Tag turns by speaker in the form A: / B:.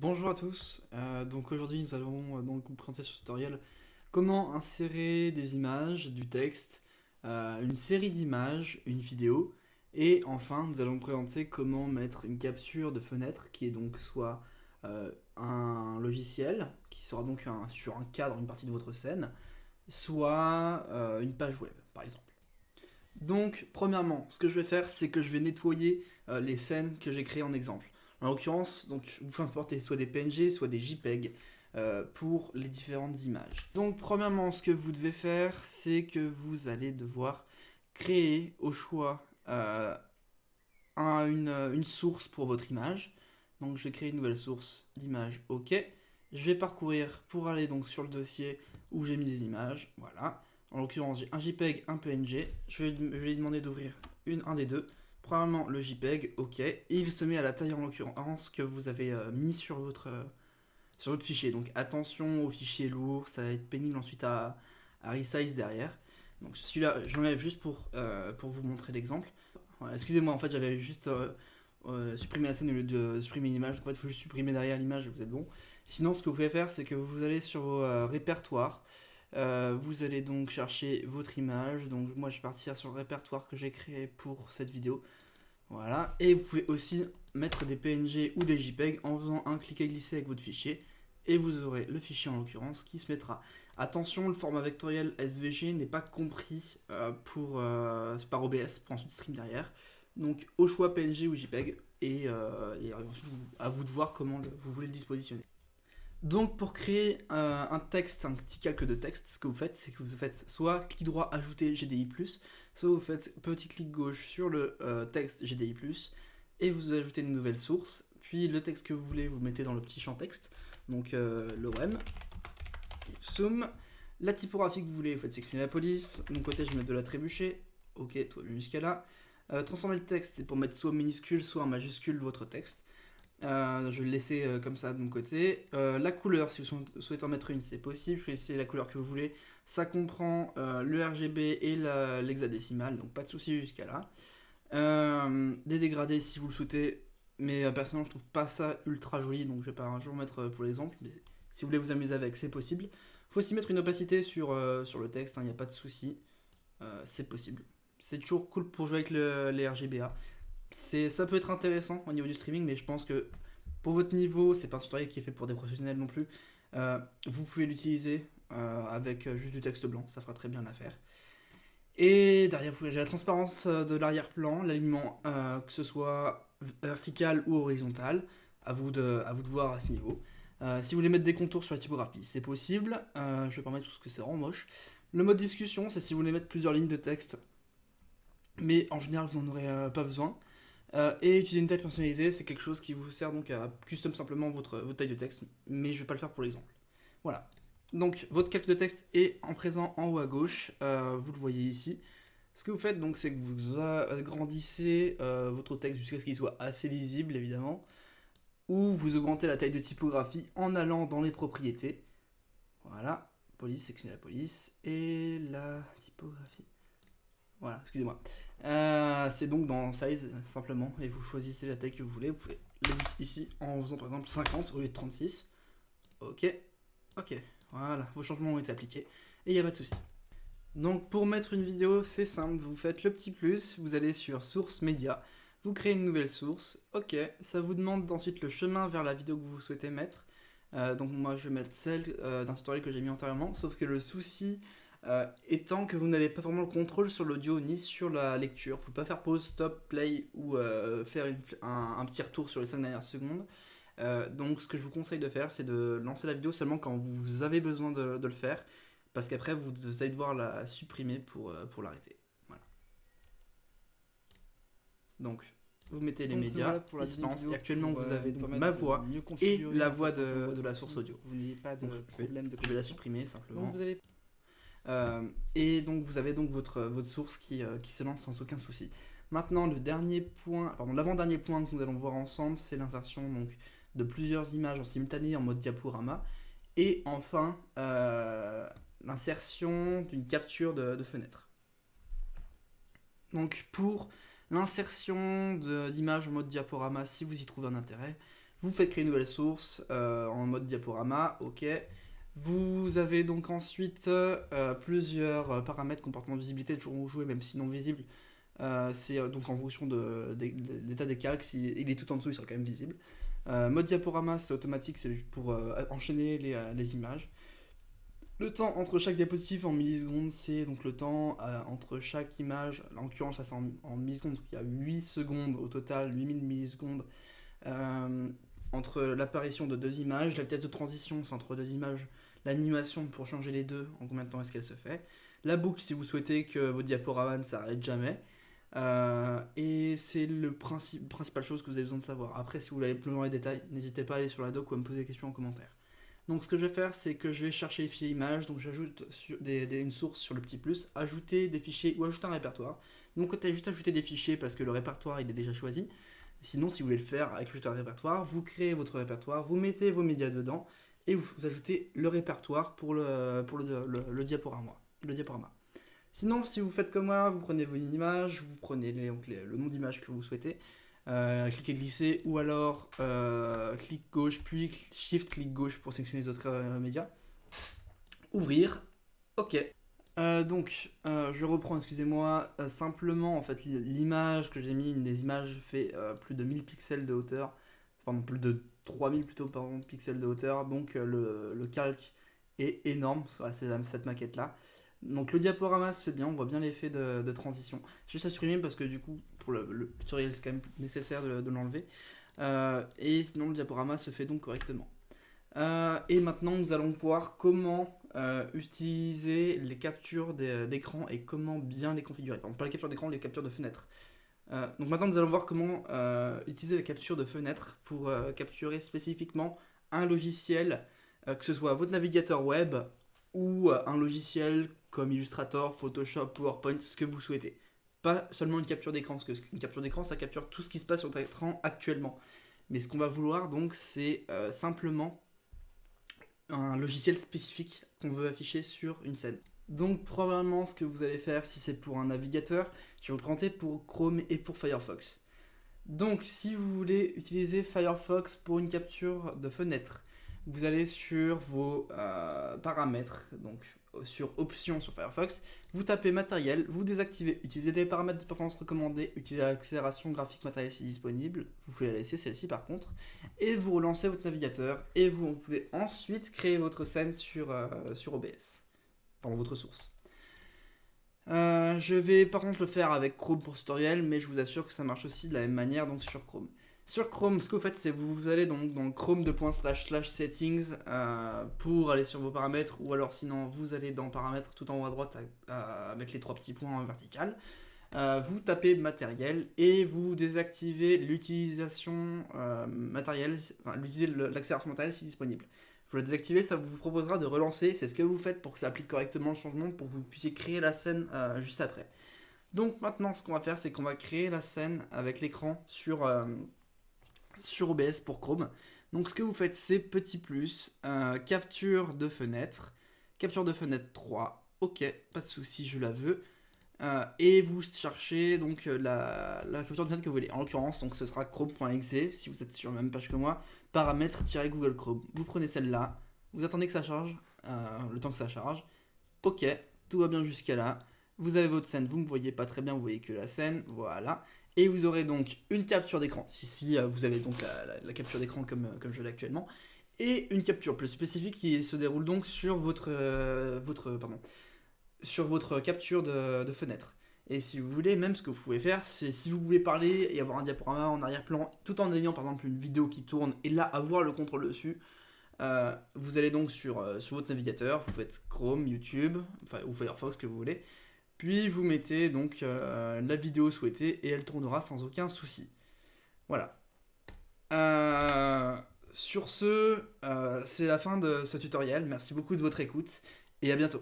A: Bonjour à tous, donc aujourd'hui nous allons donc vous présenter sur ce tutoriel comment insérer des images, du texte, une série d'images, une vidéo, et enfin nous allons vous présenter comment mettre une capture de fenêtre qui est donc soit un logiciel qui sera donc sur un cadre, une partie de votre scène, soit une page web par exemple. Donc, premièrement, ce que je vais faire, c'est que je vais nettoyer les scènes que j'ai créées en exemple. En l'occurrence, donc, vous pouvez importer soit des PNG, soit des JPEG pour les différentes images. Donc, premièrement, ce que vous devez faire, c'est que vous allez devoir créer au choix une source pour votre image. Donc, je vais créer une nouvelle source d'image, OK. Je vais parcourir pour aller donc sur le dossier où j'ai mis des images, voilà. En l'occurrence, j'ai un JPEG, un PNG. Je vais lui demander d'ouvrir un des deux. Premièrement, le JPEG, OK. Et il se met à la taille en l'occurrence que vous avez mis sur votre fichier. Donc attention aux fichiers lourds, ça va être pénible ensuite à resize derrière. Donc celui-là, j'enlève juste pour vous montrer l'exemple. Voilà, excusez-moi, en fait, j'avais juste supprimé la scène au lieu de supprimer l'image. Donc en fait, il faut juste supprimer derrière l'image et vous êtes bon. Sinon, ce que vous pouvez faire, c'est que vous allez sur vos répertoires. Vous allez donc chercher votre image. Donc moi je vais partir sur le répertoire que j'ai créé pour cette vidéo. Voilà. Et vous pouvez aussi mettre des PNG ou des JPEG en faisant un cliquer-glisser avec votre fichier. Et vous aurez le fichier en l'occurrence qui se mettra. Attention, le format vectoriel SVG n'est pas compris par OBS pour ensuite stream derrière. Donc au choix PNG ou JPEG. Et ensuite à vous de voir comment vous voulez le dispositionner. Donc pour créer un texte, un petit calque de texte, ce que vous faites, c'est que vous faites soit clic droit ajouter GDI+, soit vous faites petit clic gauche sur le texte GDI+, et vous ajoutez une nouvelle source, puis le texte que vous voulez, vous mettez dans le petit champ texte, donc l'ORM, ipsum, la typographie que vous voulez, vous faites sélectionner la police, de mon côté je vais mettre de la trébuchet, ok, toi jusqu'à là, transformer le texte, c'est pour mettre soit minuscule, soit en majuscule votre texte. Je vais le laisser comme ça de mon côté. La couleur, si vous souhaitez en mettre une, c'est possible. Choisissez la couleur que vous voulez. Ça comprend le RGB et l'hexadécimal, donc pas de souci jusqu'à là. Des dégradés si vous le souhaitez, mais personnellement je trouve pas ça ultra joli, donc je vais pas un jour mettre pour l'exemple. Mais si vous voulez vous amuser avec, c'est possible. Faut aussi mettre une opacité sur le texte, il n'y a pas de souci. C'est possible. C'est toujours cool pour jouer avec les RGBA. Ça peut être intéressant au niveau du streaming, mais je pense que pour votre niveau, c'est pas un tutoriel qui est fait pour des professionnels non plus. Vous pouvez l'utiliser avec juste du texte blanc, ça fera très bien l'affaire. Et derrière, j'ai la transparence de l'arrière-plan, l'alignement, que ce soit vertical ou horizontal, à vous de voir à ce niveau. Si vous voulez mettre des contours sur la typographie, c'est possible. Je vais pas mettre parce que c'est vraiment moche. Le mode discussion, c'est si vous voulez mettre plusieurs lignes de texte, mais en général, vous n'en aurez pas besoin. Et utiliser une taille personnalisée, c'est quelque chose qui vous sert donc à custom simplement votre taille de texte, mais je vais pas le faire pour l'exemple. Voilà. Donc votre calque de texte est en présent en haut à gauche, vous le voyez ici. Ce que vous faites donc, c'est que vous agrandissez votre texte jusqu'à ce qu'il soit assez lisible évidemment, ou vous augmentez la taille de typographie en allant dans les propriétés. Voilà, police, sélectionnez la police et la typographie. Voilà, excusez-moi. C'est donc dans Size, simplement, et vous choisissez la taille que vous voulez. Vous pouvez l'éditer ici en faisant par exemple 50 au lieu de 36. Ok, ok, voilà, vos changements ont été appliqués, et il n'y a pas de souci. Donc pour mettre une vidéo, c'est simple, vous faites le petit plus, vous allez sur Source Média, vous créez une nouvelle source, ok, ça vous demande ensuite le chemin vers la vidéo que vous souhaitez mettre. Donc moi je vais mettre celle d'un tutoriel que j'ai mis antérieurement, sauf que le souci étant que vous n'avez pas vraiment le contrôle sur l'audio ni sur la lecture. Faut pas faire pause, stop, play ou faire un petit retour sur les 5 dernières secondes. Donc ce que je vous conseille de faire, c'est de lancer la vidéo seulement quand vous avez besoin de le faire, parce qu'après vous allez devoir la supprimer pour l'arrêter. Voilà. Donc vous mettez les médias, voilà, il se lance, et actuellement vous avez donc ma voix et la voix de la source audio.
B: Vous n'ayez pas de problème de
A: je vais la supprimer simplement.
B: Donc vous allez
A: et donc vous avez donc votre source qui se lance sans aucun souci. Maintenant l'avant-dernier point que nous allons voir ensemble, c'est l'insertion donc de plusieurs images en simultané en mode diaporama, et enfin l'insertion d'une capture de fenêtre. Donc pour l'insertion d'images en mode diaporama, si vous y trouvez un intérêt, Vous faites créer une nouvelle source en mode diaporama, ok. Vous avez donc ensuite plusieurs paramètres, comportement de visibilité, toujours jouer même si non visible. C'est donc en fonction de l'état des calques, s'il est tout en dessous, il sera quand même visible. Mode diaporama, c'est automatique, c'est pour enchaîner les images. Le temps entre chaque diapositive en millisecondes, c'est donc le temps entre chaque image, en l'occurrence ça c'est en millisecondes, donc il y a 8 secondes au total, 8000 millisecondes entre l'apparition de deux images, la vitesse de transition c'est entre deux images, l'animation pour changer les deux, en combien de temps est-ce qu'elle se fait, la boucle si vous souhaitez que votre diaporama ne s'arrête jamais, et c'est le principale chose que vous avez besoin de savoir. Après, si vous voulez aller plus loin dans les détails, n'hésitez pas à aller sur la doc ou à me poser des questions en commentaire. Donc ce que je vais faire, c'est que je vais chercher les fichiers images, donc j'ajoute une source sur le petit plus, ajouter des fichiers ou ajouter un répertoire. Donc quand tu as juste ajouté des fichiers parce que le répertoire il est déjà choisi. Sinon, si vous voulez le faire avec juste un répertoire, vous créez votre répertoire, vous mettez vos médias dedans et vous ajoutez le répertoire pour le diaporama. Sinon, si vous faites comme moi, vous prenez vos images, vous prenez le nom d'image que vous souhaitez, cliquez glisser ou alors clic gauche puis shift clic gauche pour sélectionner les autres médias. Ouvrir, ok. Je reprends, excusez-moi, simplement en fait l'image que j'ai mis, une des images fait plus de 1000 pixels de hauteur, pardon, plus de 3000 plutôt, pardon, pixels de hauteur, donc le calque est énorme, c'est cette maquette là. Donc le diaporama se fait bien, on voit bien l'effet de transition. Juste à supprimer parce que du coup pour le tutoriel c'est quand même nécessaire de l'enlever. Et sinon le diaporama se fait donc correctement. Et maintenant nous allons voir comment utiliser les captures d'écran et comment bien les configurer. Par exemple pas les captures d'écran, les captures de fenêtres. Donc maintenant nous allons voir comment utiliser les captures de fenêtres pour capturer spécifiquement un logiciel, que ce soit votre navigateur web ou un logiciel comme Illustrator, Photoshop, PowerPoint, ce que vous souhaitez. Pas seulement une capture d'écran, parce qu'une capture d'écran ça capture tout ce qui se passe sur votre écran actuellement. Mais ce qu'on va vouloir donc c'est simplement un logiciel spécifique qu'on veut afficher sur une scène. Donc probablement ce que vous allez faire si c'est pour un navigateur, je vais vous présenter pour Chrome et pour Firefox. Donc si vous voulez utiliser Firefox pour une capture de fenêtre, vous allez sur vos paramètres, donc sur options sur Firefox, vous tapez matériel, vous désactivez, utilisez les paramètres de performance recommandés, utilisez l'accélération graphique matérielle si disponible, vous pouvez la laisser celle-ci par contre, et vous relancez votre navigateur, et vous pouvez ensuite créer votre scène sur OBS, pendant votre source. Je vais par contre le faire avec Chrome pour ce tutoriel, mais je vous assure que ça marche aussi de la même manière donc sur Chrome. Sur Chrome, ce que vous faites, c'est vous allez donc dans Chrome //settings pour aller sur vos paramètres, ou alors sinon vous allez dans paramètres tout en haut à droite avec les trois petits points en vertical. Vous tapez matériel et vous désactivez l'utilisation matérielle, enfin l'accélération matérielle si disponible. Vous la désactivez, ça vous proposera de relancer, c'est ce que vous faites pour que ça applique correctement le changement, pour que vous puissiez créer la scène juste après. Donc maintenant ce qu'on va faire, c'est qu'on va créer la scène avec l'écran sur OBS pour Chrome. Donc ce que vous faites, c'est petit plus, capture de fenêtre 3, ok, pas de souci, je la veux. Et vous cherchez donc la capture de fenêtre que vous voulez. En l'occurrence, donc ce sera chrome.exe si vous êtes sur la même page que moi, paramètres-google Chrome. Vous prenez celle-là, vous attendez que ça charge, le temps que ça charge. Ok, tout va bien jusqu'à là. Vous avez votre scène, vous ne voyez pas très bien, vous voyez que la scène, voilà. Et vous aurez donc une capture d'écran, si vous avez donc la capture d'écran comme je l'ai actuellement, et une capture plus spécifique qui se déroule donc sur votre capture de fenêtre. Et si vous voulez, même ce que vous pouvez faire, c'est si vous voulez parler et avoir un diaporama en arrière-plan, tout en ayant par exemple une vidéo qui tourne et là avoir le contrôle dessus, vous allez donc sur votre navigateur, vous faites Chrome, YouTube, ou Firefox que vous voulez, puis vous mettez donc la vidéo souhaitée et elle tournera sans aucun souci. Voilà. Sur ce, c'est la fin de ce tutoriel. Merci beaucoup de votre écoute et à bientôt.